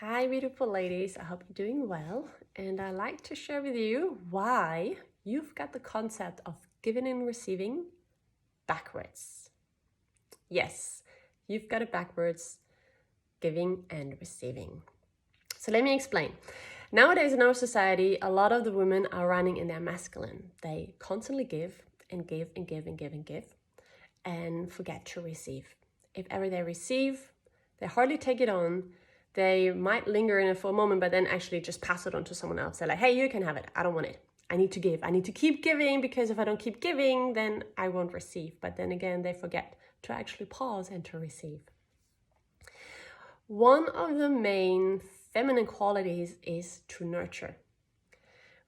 Hi, beautiful ladies. I hope you're doing well. And I'd like to share with you why you've got the concept of giving and receiving backwards. Yes, you've got it backwards, giving and receiving. So let me explain. Nowadays in our society, a lot of the women are running in their masculine. They constantly give and give and give and give and give and forget to receive. If ever they receive, they hardly take it on. They might linger in it for a moment, but then actually just pass it on to someone else. They're like, hey, you can have it. I don't want it. I need to give. I need to keep giving, because if I don't keep giving, then I won't receive. But then again, they forget to actually pause and to receive. One of the main feminine qualities is to nurture.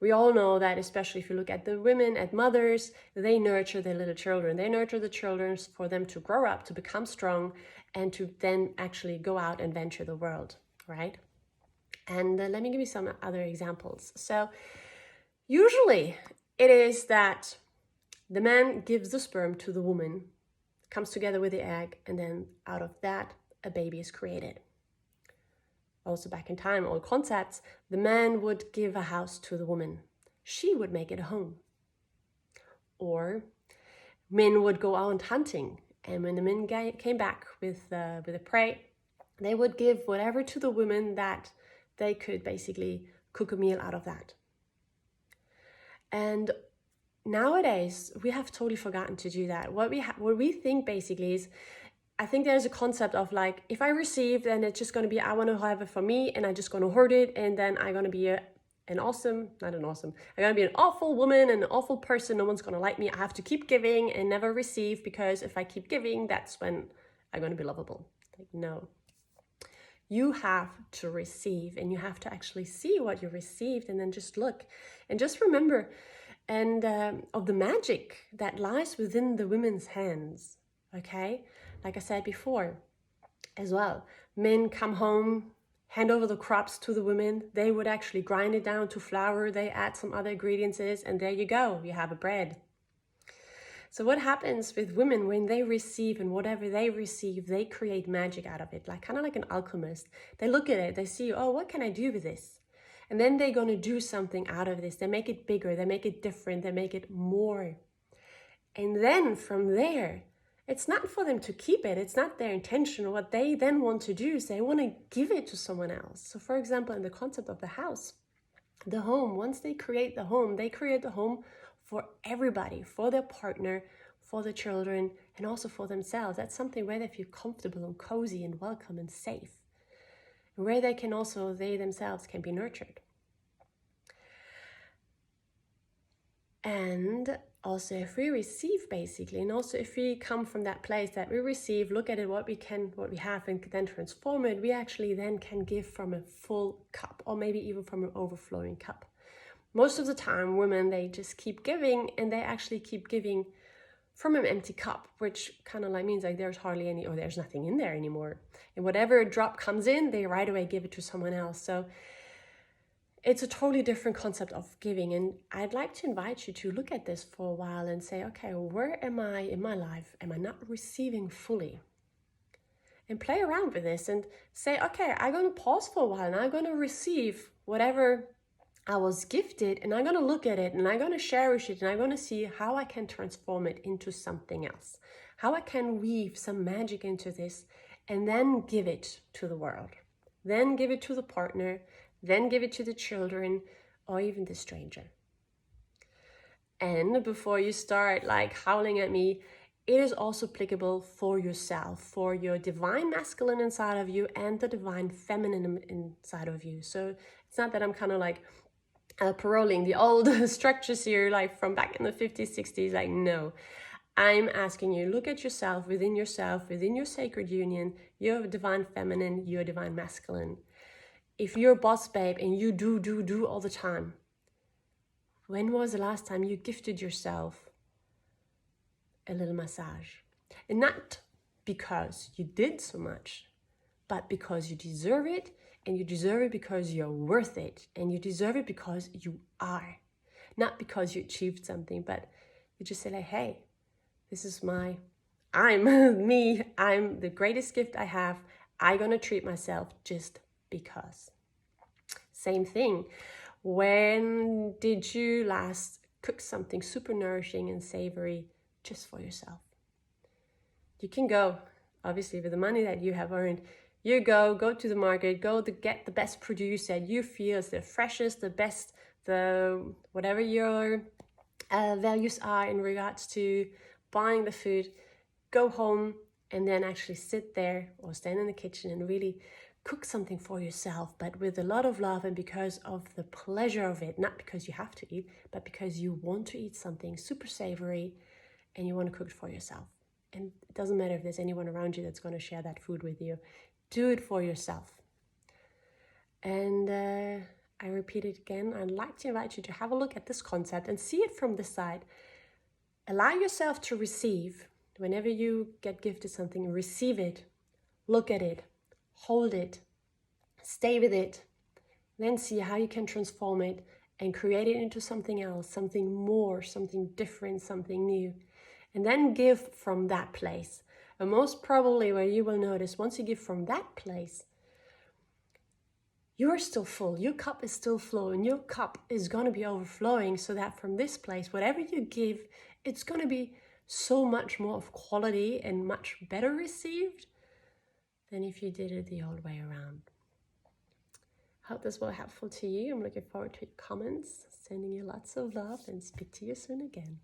We all know that, especially if you look at the women, at mothers, they nurture their little children. They nurture the children for them to grow up, to become strong, and to then actually go out and venture the world, right? And let me give you some other examples. So usually it is that the man gives the sperm to the woman, comes together with the egg, and then out of that, a baby is created. Also back in time, old concepts, the man would give a house to the woman. She would make it a home. Or men would go out hunting, and when the men came back with the prey, they would give whatever to the women that they could basically cook a meal out of that. And nowadays, we have totally forgotten to do that. What we think basically is, I think there's a concept of like, if I receive, then it's just going to be, I want to have it for me, and I'm just going to hoard it, and then I'm going to be I'm going to be an awful woman and an awful person. No one's going to like me. I have to keep giving and never receive, because if I keep giving, that's when I'm going to be lovable. Like, no. You have to receive, and you have to actually see what you received, and then just look and just remember and of the magic that lies within the women's hands. Okay, like I said before as well, men come home, hand over the crops to the women. They would actually grind it down to flour. They add some other ingredients, and there you go, you have a bread. So what happens with women when they receive, and whatever they receive, they create magic out of it, like kind of like an alchemist. They look at it, they see, oh, what can I do with this? And then they're going to do something out of this. They make it bigger, they make it different, they make it more. And then from there, it's not for them to keep it. It's not their intention. What they then want to do is they want to give it to someone else. So for example, in the concept of the house, the home, once they create the home, they create the home for everybody, for their partner, for the children, and also for themselves. That's something where they feel comfortable and cozy and welcome and safe, and where they themselves can be nurtured. And also, if we receive basically, and also if we come from that place that we receive, look at it, what we have, and then transform it, we actually then can give from a full cup, or maybe even from an overflowing cup. Most of the time, women, they just keep giving, and they actually keep giving from an empty cup, which kind of like means like there's hardly any, or there's nothing in there anymore. And whatever drop comes in, they right away give it to someone else. So it's a totally different concept of giving. And I'd like to invite you to look at this for a while and say, okay, where am I in my life? Am I not receiving fully? And play around with this and say, okay, I'm going to pause for a while, and I'm going to receive whatever I was gifted, and I'm going to look at it, and I'm going to cherish it, and I'm going to see how I can transform it into something else, how I can weave some magic into this, and then give it to the world, then give it to the partner, then give it to the children, or even the stranger. And before you start like howling at me, it is also applicable for yourself, for your divine masculine inside of you and the divine feminine inside of you. So it's not that I'm kind of like paroling the old structures here, like from back in the 50s, 60s. Like, no, I'm asking you, look at yourself, within your sacred union, your divine feminine, your divine masculine. If you're a boss babe and you do all the time, when was the last time you gifted yourself a little massage? And not because you did so much, but because you deserve it, and you deserve it because you're worth it, and you deserve it because you are. Not because you achieved something, but you just say like, hey, this is I'm me, I'm the greatest gift I have. I'm gonna treat myself just because. Same thing. When did you last cook something super nourishing and savory just for yourself? You can go, obviously, with the money that you have earned. You go to the market, go to get the best produce that you feel is the freshest, the best, the whatever your values are in regards to buying the food. Go home and then actually sit there or stand in the kitchen and really cook something for yourself, but with a lot of love and because of the pleasure of it, not because you have to eat, but because you want to eat something super savory and you want to cook it for yourself. And it doesn't matter if there's anyone around you that's going to share that food with you. Do it for yourself. And I repeat it again, I'd like to invite you to have a look at this concept and see it from this side. Allow yourself to receive. Whenever you get gifted something, receive it, look at it, hold it, stay with it, then see how you can transform it and create it into something else, something more, something different, something new. And then give from that place. And most probably what you will notice, once you give from that place, you are still full, your cup is still flowing, your cup is going to be overflowing, so that from this place, whatever you give, it's going to be so much more of quality and much better received than if you did it the old way around. I hope this was helpful to you. I'm looking forward to your comments, sending you lots of love, and speak to you soon again.